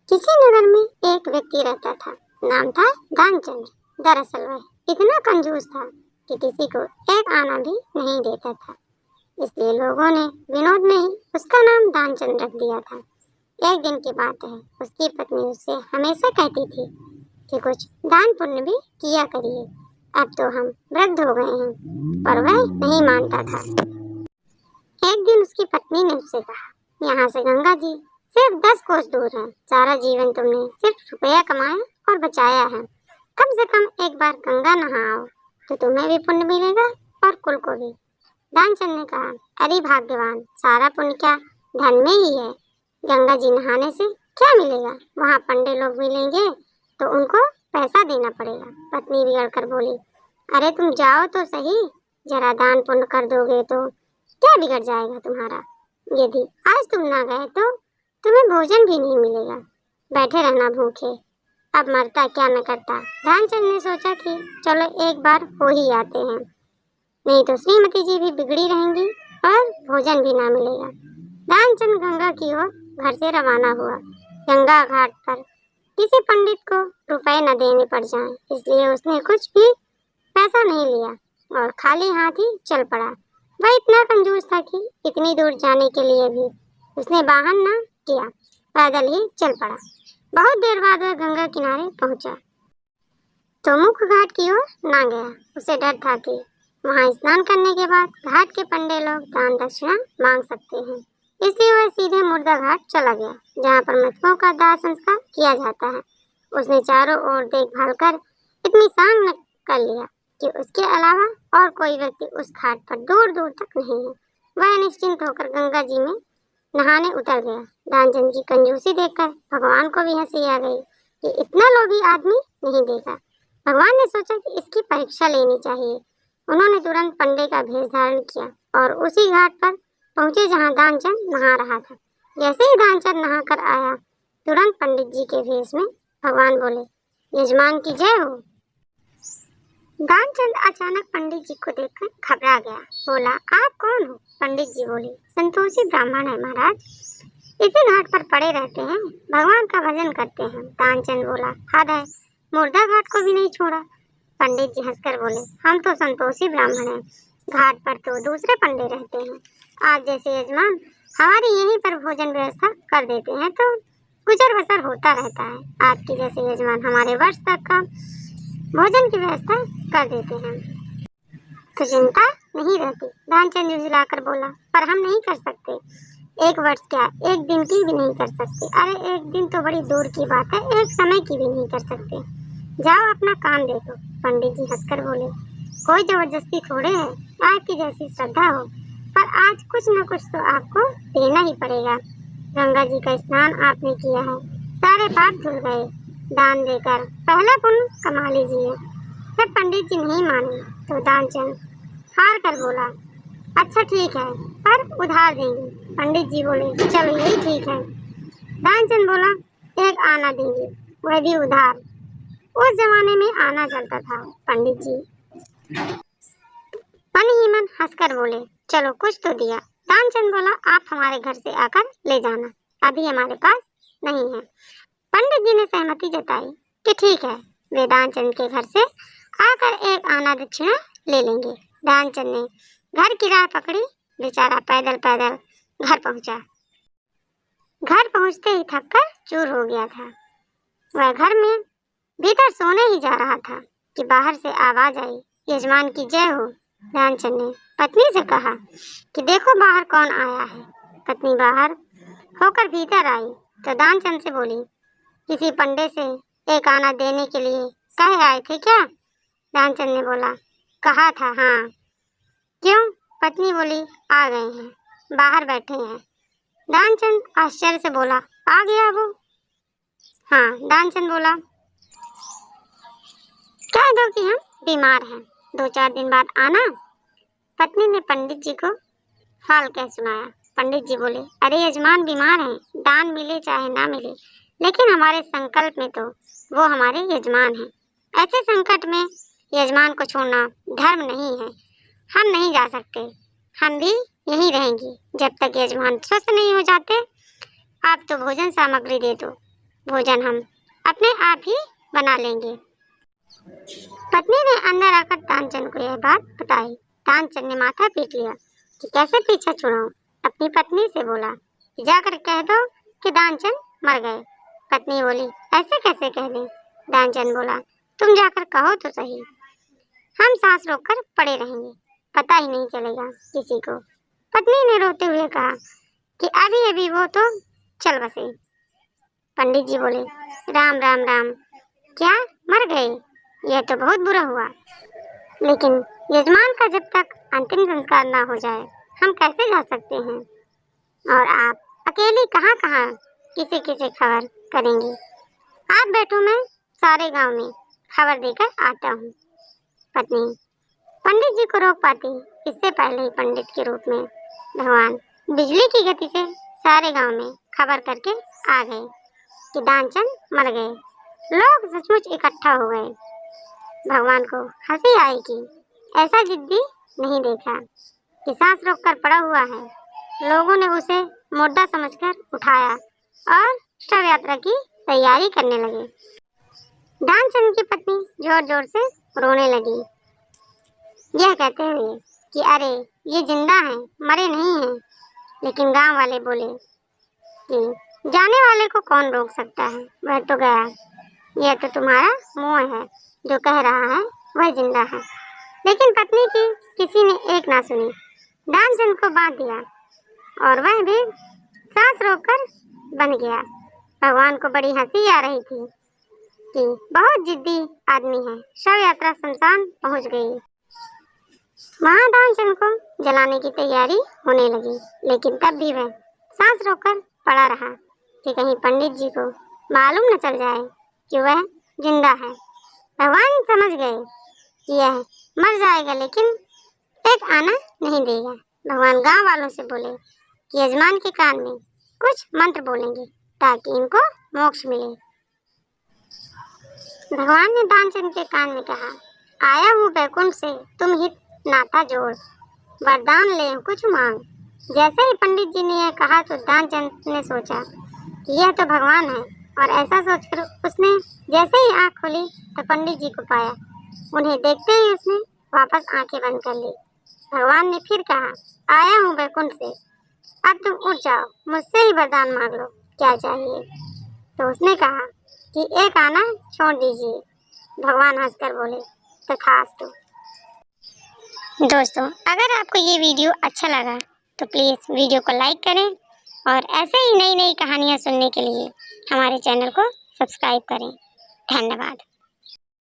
किसी नगर में एक व्यक्ति रहता था। नाम था दानचंद्र। दरअसल वह इतना कंजूस था कि किसी को एक आना भी नहीं देता था। इसलिए लोगों ने विनोद में ही उसका नाम दानचंद्र रख दिया था। एक दिन की बात है, उसकी पत्नी उससे हमेशा कहती थी कि कुछ दान पुण्य भी किया करिए। अब तो हम वृद्ध हो गए हैं, पर वह नहीं मानता था। एक दिन उसकी पत्नी ने उससे कहा, यहाँ से गंगा जी सिर्फ 10 कोस दूर है। सारा जीवन तुमने सिर्फ रुपया कमाया और बचाया है। कम से कम एक बार गंगा नहाओ तो तुम्हें भी पुण्य मिलेगा और कुल को भी। दानचंद ने कहा, अरे भाग्यवान, सारा पुण्य क्या धन में ही है। गंगा जी नहाने से क्या मिलेगा? वहाँ पंडे लोग मिलेंगे तो उनको पैसा देना पड़ेगा। पत्नी बिगड़ कर बोली, अरे तुम जाओ तो सही, जरा दान पुण्य कर दोगे तो क्या बिगड़ जाएगा तुम्हारा? यदि आज तुम ना गए तो तुम्हें भोजन भी नहीं मिलेगा। बैठे रहना भूखे। अब मरता क्या न करता। ध्यानचंद ने सोचा कि चलो एक बार हो ही आते हैं, नहीं तो श्रीमती जी भी बिगड़ी रहेंगी और भोजन भी ना मिलेगा। ध्यानचंद गंगा की ओर घर से रवाना हुआ। गंगा घाट पर किसी पंडित को रुपए न देने पड़ जाएं, इसलिए उसने कुछ भी पैसा नहीं लिया और खाली हाथ ही चल पड़ा। वह इतना कंजूस था कि इतनी दूर जाने के लिए भी उसने वाहन न किया, पैदल ही चल पड़ा। बहुत देर बाद वह गंगा किनारे पहुंचा तो मुख्य घाट की ओर ना गया। उसे डर था कि वहां स्नान करने के बाद घाट के पंडे लोग दान दक्षिणा मांग सकते हैं, इसलिए वह सीधे मुर्दा घाट चला गया, जहां पर मृतकों का दाह संस्कार किया जाता है। उसने चारों ओर देखभाल कर इतनी सांग कर लिया कि उसके अलावा और कोई व्यक्ति उस घाट पर दूर दूर तक नहीं है। वह निश्चिंत होकर गंगा जी में नहाने उतर गया। दानचंद की कंजूसी देखकर भगवान को भी हंसी आ गई कि इतना लोभी आदमी नहीं देखा। भगवान ने सोचा कि इसकी परीक्षा लेनी चाहिए। उन्होंने तुरंत पंडे का भेष धारण किया और उसी घाट पर पहुंचे जहां दानचंद नहा रहा था। जैसे ही दानचंद नहा कर आया, तुरंत पंडित जी के भेष में भगवान बोले, यजमान की जय हो। दानचंद अचानक पंडित जी को देखकर घबरा गया। बोला, आप कौन हो? पंडित जी बोले, संतोषी ब्राह्मण है महाराज, इसी घाट पर पड़े रहते हैं, भगवान का भजन करते हैं। दानचंद बोला, हद है, मुर्दा घाट को भी नहीं छोड़ा। पंडित जी हंसकर बोले, हम तो संतोषी ब्राह्मण हैं, घाट पर तो दूसरे पंडे रहते हैं। आप जैसे यजमान हमारी यहीं पर भोजन व्यवस्था कर देते हैं तो गुजर बसर होता रहता है। आपके जैसे यजमान हमारे वर्ष तक का भोजन की व्यवस्था कर देते हैं तो चिंता नहीं रहती। ध्यानचंद झुलाकर बोला, पर हम नहीं कर सकते। एक वर्ष क्या, एक दिन की भी नहीं कर सकते। अरे एक दिन तो बड़ी दूर की बात है, एक समय की भी नहीं कर सकते। जाओ अपना काम देखो। पंडित जी हंसकर बोले, कोई जबरदस्ती थोड़े है, आपकी जैसी श्रद्धा हो, पर आज कुछ न कुछ तो आपको देना ही पड़ेगा। गंगा जी का स्नान आपने किया है, सारे पाप धुल गए, दान देकर पहला पुण्य कमा लीजिए। जब पंडित जी नहीं माने तो दानचंद हार कर बोला, अच्छा ठीक है, पर उधार देंगे। पंडित जी बोले, चलो यही ठीक है। दानचंद बोला, एक आना देंगे, वह भी उधार। उस जमाने में आना चलता था। पंडित जी मन ही मन हंसकर बोले, चलो कुछ तो दिया। दानचंद बोला, आप हमारे घर से आकर ले जाना, अभी हमारे पास नहीं है। पंडित जी ने सहमति जताई कि ठीक है, वे दानचंद के घर से आकर एक आना दक्षिणा ले लेंगे। दानचंद ने घर की राह पकड़ी। बेचारा पैदल पैदल घर पहुंचा। घर पहुंचते ही थककर चूर हो गया था। वह घर में भीतर सोने ही जा रहा था कि बाहर से आवाज आई, यजमान की जय हो। ध्यानचंद ने पत्नी से कहा कि देखो बाहर कौन आया है। पत्नी बाहर होकर भीतर आई तो दानचंद से बोली, किसी पंडे से एक आना देने के लिए कहे आए थे क्या? ध्यानचंद ने बोला, कहा था। हाँ, क्यों? पत्नी बोली, आ गए हैं, बाहर बैठे हैं। ध्यानचंद आश्चर्य से बोला, आ गया वो? हाँ। ध्यानचंद बोला, कह दो कि हम बीमार हैं, 2-4 दिन बाद आना। पत्नी ने पंडित जी को हाल कह सुनाया। पंडित जी बोले, अरे यजमान बीमार हैं, दान मिले चाहे ना मिले, लेकिन हमारे संकल्प में तो वो हमारे यजमान हैं। ऐसे संकट में यजमान को छोड़ना धर्म नहीं है। हम नहीं जा सकते, हम भी यहीं रहेंगे जब तक यजमान स्वस्थ नहीं हो जाते। आप तो भोजन सामग्री दे दो, भोजन हम अपने आप ही बना लेंगे। पत्नी ने अंदर आकर तानचंद को यह बात बताई। तानचंद ने माथा पीट लिया कि कैसे पीछा छुड़ाऊं। अपनी पत्नी से बोला कि जाकर कह दो कि दानचंद मर गए। पत्नी बोली, ऐसे कैसे कह दें? दानचंद बोला, तुम जाकर कहो तो सही, हम सांस रोककर पड़े रहेंगे, पता ही नहीं चलेगा किसी को। पत्नी ने रोते हुए कहा कि अभी अभी वो तो चल बसे। पंडित जी बोले, राम राम राम, क्या मर गए? यह तो बहुत बुरा हुआ, लेकिन यजमान का जब तक अंतिम संस्कार ना हो जाए हम कैसे जा सकते हैं? और आप अकेली कहाँ कहाँ किसी किसी खबर करेंगी? आप बैठो, मैं सारे गांव में खबर देकर आता हूँ। पत्नी पंडित जी को रोक पाती इससे पहले ही पंडित के रूप में भगवान बिजली की गति से सारे गांव में खबर करके आ गए कि दानचंद मर गए। लोग सचमुच इकट्ठा हो गए। भगवान को हंसी आई कि ऐसा जिद्दी नहीं देखा कि सांस रोककर पड़ा हुआ है। लोगों ने उसे मुर्दा समझकर उठाया और शव यात्रा की तैयारी करने लगे। दानचंद की पत्नी जोर जोर से रोने लगी, यह कहते हुए कि अरे ये जिंदा हैं, मरे नहीं हैं। लेकिन गांव वाले बोले कि जाने वाले को कौन रोक सकता है, वह तो गया। यह तो तुम्हारा मुंह है जो कह रहा है वह जिंदा है। लेकिन पत्नी की किसी ने एक ना सुनी। दानचंद को बांध दिया और वह भी सांस रोककर बन गया। भगवान को बड़ी हंसी आ रही थी कि बहुत जिद्दी आदमी है। शव यात्रा शमशान पहुंच गई। वहां दानचंद को जलाने की तैयारी होने लगी, लेकिन तब भी वह सांस रोककर पड़ा रहा कि कहीं पंडित जी को मालूम न चल जाए कि वह जिंदा है। भगवान समझ गए कि यह मर जाएगा, लेकिन एक आना नहीं देगा। भगवान गांव वालों से बोले कि यजमान के कान में कुछ मंत्र बोलेंगे ताकि इनको मोक्ष मिले। भगवान ने दानचंद के कान में कहा, आया हूँ बैकुंठ से, तुम हित नाता जोड़, वरदान ले कुछ मांग। जैसे ही पंडित जी ने यह कहा तो दानचंद ने सोचा कि यह तो भगवान है, और ऐसा सोचकर उसने जैसे ही आंख खोली तो पंडित जी को पाया। उन्हें देखते ही उसने वापस आंखें बंद कर ली। भगवान ने फिर कहा, आया हूँ बैकुंठ से, अब तुम उठ जाओ, मुझसे ही वरदान मांग लो, क्या चाहिए? तो उसने कहा कि एक आना छोड़ दीजिए। भगवान हंसकर बोले, तथास्तु। दोस्तों, अगर आपको ये वीडियो अच्छा लगा तो प्लीज़ वीडियो को लाइक करें और ऐसे ही नई नई कहानियाँ सुनने के लिए हमारे चैनल को सब्सक्राइब करें। धन्यवाद।